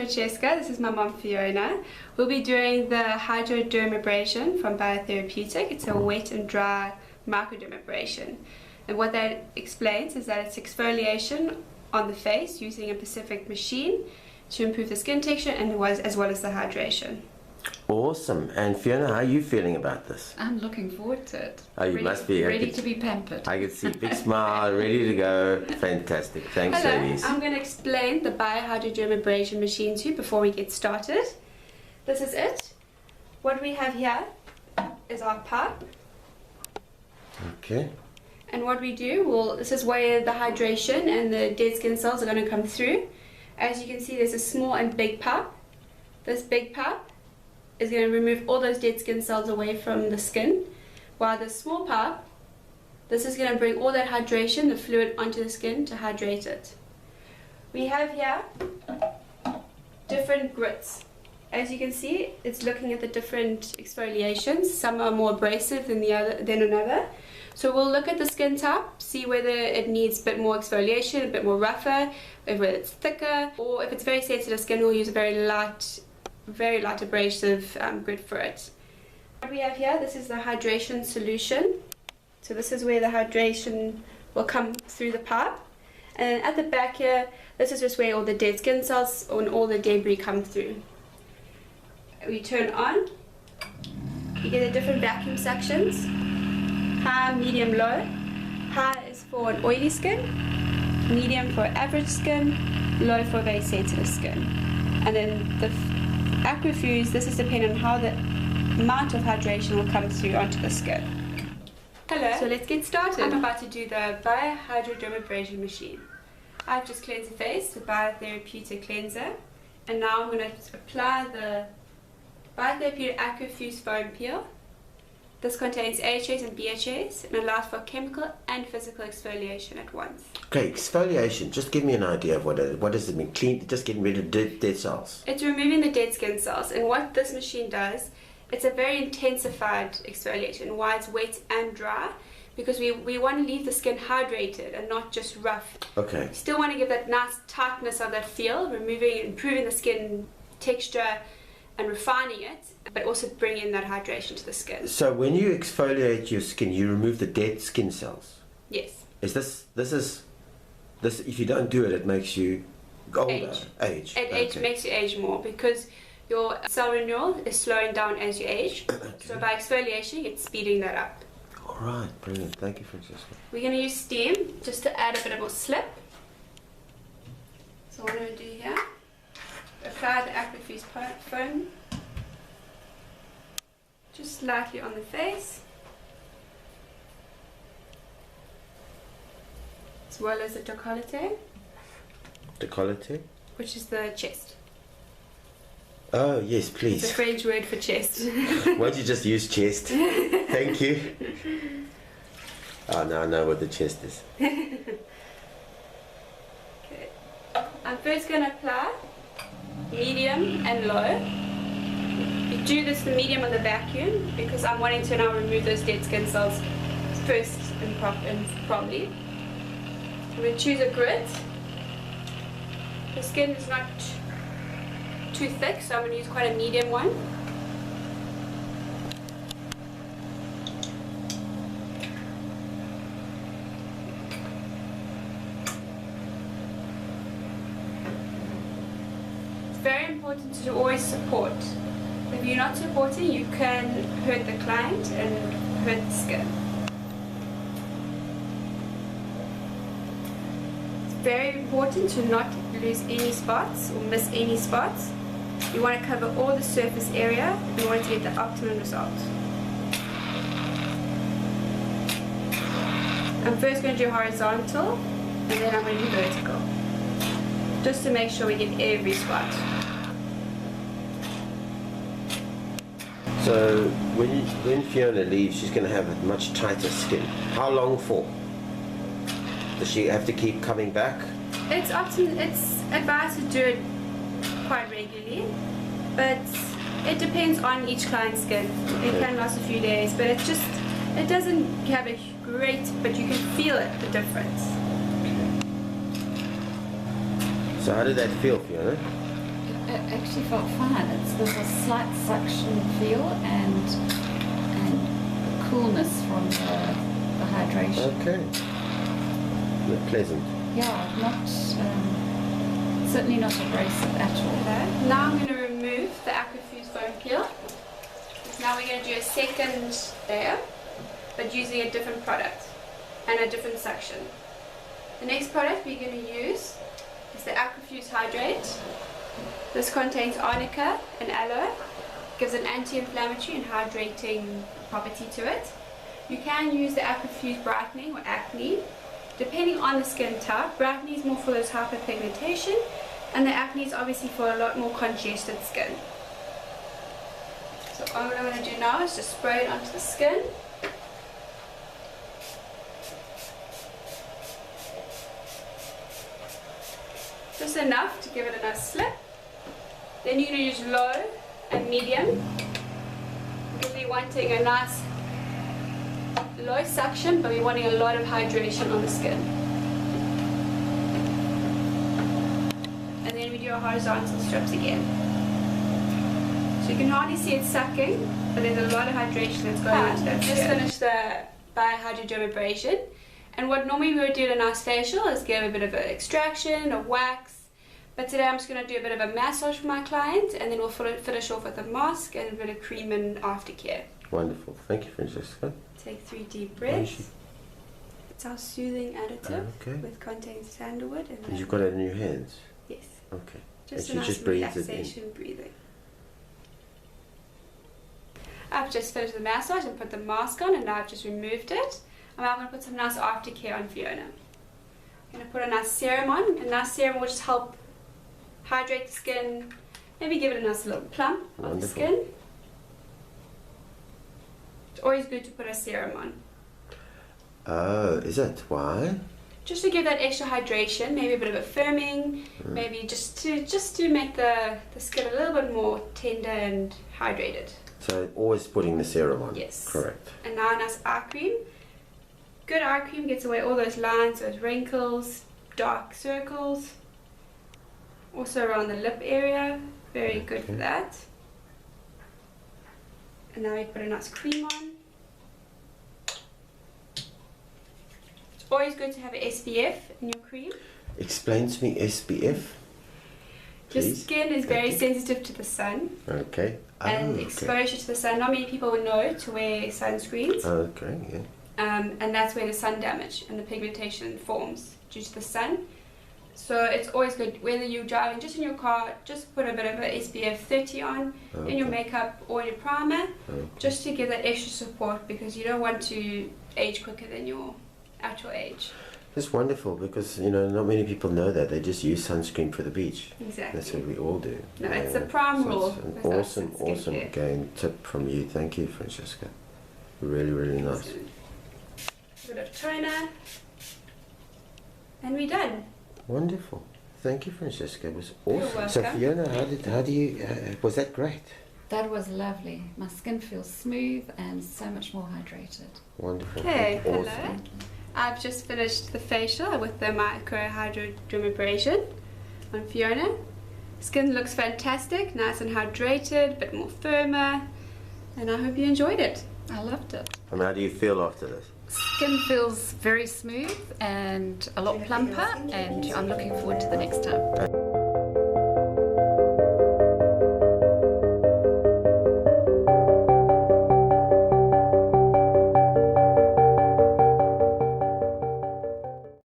Franchesca. This is my mom Fiona. We'll be doing the Dermabrasion from Biotherapeutic. It's a wet and dry microdermabrasion. And what that explains is that it's exfoliation on the face using a specific machine to improve the skin texture and as well as the hydration. Awesome. And Fiona, how are you feeling about this? I'm looking forward to it. Oh, you must be. Ready to be pampered. I can see big smile, ready to go. Fantastic. Thanks, Hello. ladies. I'm going to explain the Dermabrasion machine to you before we get started. This is it. What we have here is our pipe. Okay. And what we do, this is where the hydration and the dead skin cells are going to come through. As you can see, there's a small and big pipe. This big pipe is going to remove all those dead skin cells away from the skin, while the small pipe, this is going to bring all that hydration, the fluid, onto the skin to hydrate it. We have here different grits. As you can see, it's looking at the different exfoliations. Some are more abrasive than another. So we'll look at the skin type, see whether it needs a bit more exfoliation, a bit more rougher, whether it's thicker, or if it's very sensitive skin, we'll use a very light abrasive grit for it. What we have here, this is the hydration solution. So this is where the hydration will come through the pipe. And at the back here, this is just where all the dead skin cells and all the debris come through. We turn on, you get the different vacuum suctions. High, medium, low. High is for an oily skin, medium for average skin, low for very sensitive skin. And then the aquafuse, this is dependent on how the amount of hydration will come through onto the skin. Hello, so let's get started. I'm about to do the Dermabrasion machine. I've just cleansed the face with Biotherapeutic cleanser, and now I'm going to apply the Biotherapeutic Aquafuse foam peel. This contains AHAs and BHAs and allows for chemical and physical exfoliation at once. Okay, exfoliation. Just give me an idea of what does it mean? Clean, just getting rid of dead cells. It's removing the dead skin cells, and what this machine does, it's a very intensified exfoliation. Why it's wet and dry? Because we want to leave the skin hydrated and not just rough. Okay. Still want to give that nice tightness of that feel, improving the skin texture and refining it, but also bring in that hydration to the skin. So when you exfoliate your skin, you remove the dead skin cells. Yes. Is this if you don't do it, it makes you older. Age. It makes you age more because your cell renewal is slowing down as you age. Okay. So by exfoliation, it's speeding that up. All right, brilliant. Thank you, Franchesca. We're going to use steam just to add a bit of more slip. So what I'm going to do here, apply the aquafuse foam just lightly on the face, as well as the décolleté. Décolleté? Which is the chest. Oh, yes, please. It's a French word for chest. Why don't you just use chest? Thank you. Oh, now I know what the chest is. Okay. I'm first going to apply medium and low. You do this the medium on the vacuum because I'm wanting to now remove those dead skin cells first and properly. I'm going to choose a grit. The skin is not too thick, so I'm going to use quite a medium one. It's very important to always support. If you're not supporting, you can hurt the client and hurt the skin. It's very important to not lose any spots or miss any spots. You want to cover all the surface area in order to get the optimum result. I'm first going to do horizontal and then I'm going to do vertical, just to make sure we get every spot. So when Fiona leaves, she's going to have a much tighter skin. How long for? Does she have to keep coming back? It's advised to do it quite regularly, but it depends on each client's skin. It can last a few days, but it doesn't have a great, but you can feel it, the difference. So how did that feel, Fiona? It actually felt fine. There's a slight suction feel and coolness from the hydration. Okay. Pleasant. Yeah, not certainly not abrasive at all. Okay. Now I'm going to remove the Aquafuse foam peel. Now we're going to do a second layer, but using a different product and a different suction. The next product we're going to use is the Aquafuse Hydrate. This contains arnica and aloe, gives an anti-inflammatory and hydrating property to it. You can use the Aquafuse Brightening or Acne, depending on the skin type. Brightening is more for those hyperpigmentation, and the Acne is obviously for a lot more congested skin. So all I'm going to do now is just spray it onto the skin. Just enough to give it a nice slip. Then you're going to use low and medium, because we're wanting a nice low suction, but we're wanting a lot of hydration on the skin. And then we do our horizontal strips again. So you can hardly see it sucking, but there's a lot of hydration that's going into that skin. Just finished the Dermabrasion, and what normally we would do in a nice facial is give a bit of an extraction of wax. But today I'm just going to do a bit of a massage for my client, and then we'll finish off with a mask and a bit of cream and aftercare. Wonderful. Thank you, Franchesca. Take 3 deep breaths. It's our soothing additive, with contains sandalwood. And you've got it in your hands? Yes. Okay. Just and a she nice just breathes relaxation it in. breathing. I've just finished the massage and put the mask on, and now I've just removed it. And now I'm going to put some nice aftercare on Fiona. I'm going to put a nice serum on. A nice serum will just help hydrate the skin, maybe give it a nice little plump on the skin. It's always good to put a serum on. Oh, is it? Why? Just to give that extra hydration, maybe a bit of a firming, maybe just to make the skin a little bit more tender and hydrated. So always putting the serum on? Yes. Correct. And now a nice eye cream. Good eye cream gets away all those lines, those wrinkles, dark circles. Also around the lip area, very good for that. And now we put a nice cream on. It's always good to have an SPF in your cream. Explain to me SPF, Your please. skin is very sensitive to the sun. Okay. And exposure to the sun. Not many people will know to wear sunscreens. Okay, yeah. And that's where the sun damage and the pigmentation forms due to the sun. So it's always good, whether you're driving just in your car, just put a bit of a SPF 30 on in your makeup or your primer, just to give that extra support, because you don't want to age quicker than your actual age. It's wonderful because, you know, not many people know that. They just use sunscreen for the beach. Exactly. That's what we all do. No, it's a prime rule. It's an awesome game tip from you. Thank you, Franchesca. Really, really nice. A bit of toner, and we're done. Wonderful. Thank you, Franchesca. It was awesome. You're welcome. So Fiona, how do you, was that great? That was lovely. My skin feels smooth and so much more hydrated. Wonderful. Okay, Awesome. hello. I've just finished the facial with the micro Dermabrasion on Fiona. Skin looks fantastic, nice and hydrated, a bit more firmer, and I hope you enjoyed it. I loved it. And how do you feel after this? Skin feels very smooth and a lot plumper, and I'm looking forward to the next time.